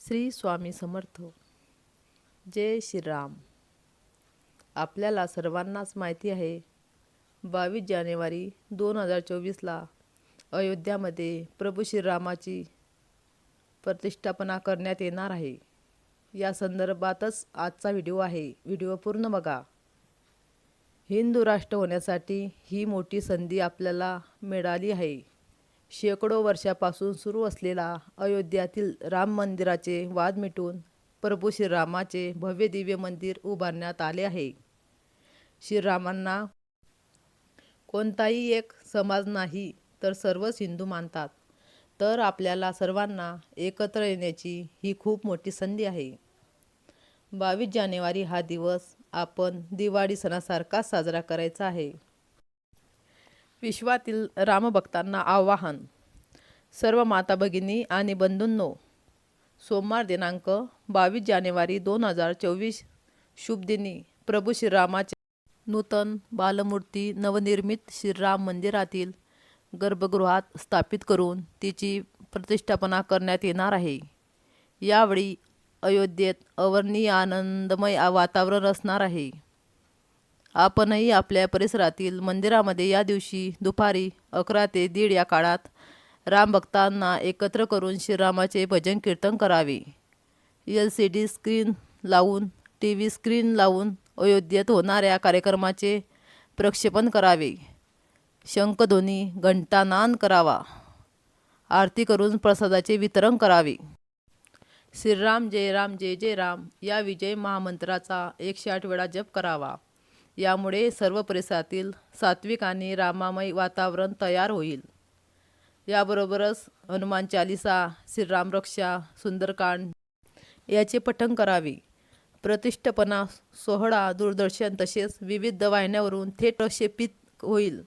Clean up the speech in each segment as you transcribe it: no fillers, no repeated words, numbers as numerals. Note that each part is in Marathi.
श्री स्वामी समर्थ. जय श्रीराम. आपल्याला सर्वांनाच माहिती आहे 22 जानेवारी 2024ला अयोध्यामध्ये प्रभू श्रीरामाची प्रतिष्ठापना करण्यात येणार आहे. या संदर्भातच आजचा व्हिडिओ आहे. व्हिडिओ पूर्ण बघा. हिंदू राष्ट्र होण्यासाठी ही मोठी संधी आपल्याला मिळाली आहे. शेकडो वर्षापासून सुरू असलेला अयोध्यातील राम मंदिराचे वाद मिटून प्रभू श्रीरामाचे भव्य दिव्य मंदिर उभारण्यात आले आहे. श्रीरामांना कोणताही एक समाज नाही तर सर्वच हिंदू मानतात. तर आपल्याला सर्वांना एकत्र येण्याची ही खूप मोठी संधी आहे. 22 जानेवारी हा दिवस आपण दिवाळी सणासारखा साजरा करायचा आहे. विश्वातील रामभक्तांना आवाहन. सर्व माता भगिनी आणि बंधूंनो, सोमवार दिनांक 22 जानेवारी 2024 शुभ दिनी प्रभू श्रीरामाचे नूतन बालमूर्ती नवनिर्मित श्रीराम मंदिरातील गर्भगृहात स्थापित करून तिची प्रतिष्ठापना करण्यात येणार आहे. यावेळी अयोध्येत अवर्णनीय आनंदमय वातावरण असणार आहे. आपणही आपल्या परिसरातील मंदिरामध्ये या दिवशी दुपारी 11 ते 1:30 या काळात रामभक्तांना एकत्र करून श्रीरामाचे भजन कीर्तन करावे. LCD स्क्रीन लावून TV स्क्रीन लावून अयोध्येत होणाऱ्या कार्यक्रमाचे प्रक्षेपण करावे. शंखध्वनी घंटानाद करावा. आरती करून प्रसादाचे वितरण करावे. श्रीराम जय राम जय जय राम या विजय महामंत्राचा 108 वेळा जप करावा. यामुळे सर्व परिसरातील सात्विक आणि रामामय वातावरण तयार होईल. याबरोबरच हनुमान चालीसा, श्रीराम रक्षा, सुंदरकांड याचे पठण करावे. प्रतिष्ठापना सोहळा दूरदर्शन तसेच विविध वाहिन्यांवरून थेट प्रक्षेपित होईल.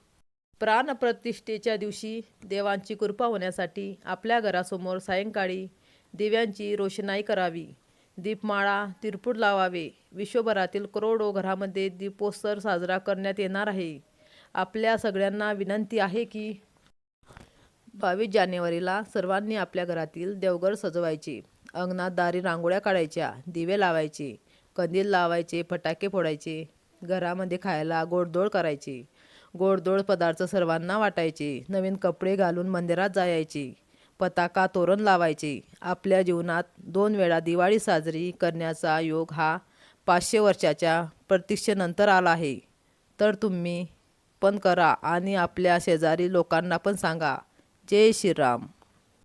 प्राणप्रतिष्ठेच्या दिवशी देवांची कृपा होण्यासाठी आपल्या घरासमोर सायंकाळी दिव्यांची रोषणाई करावी. दीपमाळा तिरपूड लावावे. विश्वभरातील करोडो घरामध्ये दीपोत्सव साजरा करण्यात येणार आहे. आपल्या सगळ्यांना विनंती आहे की 22 जानेवारीला सर्वांनी आपल्या घरातील देवघर सजवायचे, अंगणात दारी रांगोळ्या काढायच्या, दिवे लावायचे, कंदील लावायचे, फटाके फोडायचे, घरामध्ये खायला गोडधोड करायचे, गोडधोड पदार्थ सर्वांना वाटायचे, नवीन कपडे घालून मंदिरात जायचे, पताका तोरण लावायचे. आपल्या जीवनात 2 वेळा दिवाळी साजरी करण्याचा योग हा 500 वर्षाच्या प्रतीक्षेनंतर आला आहे. तर तुम्ही पण करा आणि आपल्या शेजारी लोकांना पण सांगा. जय श्रीराम.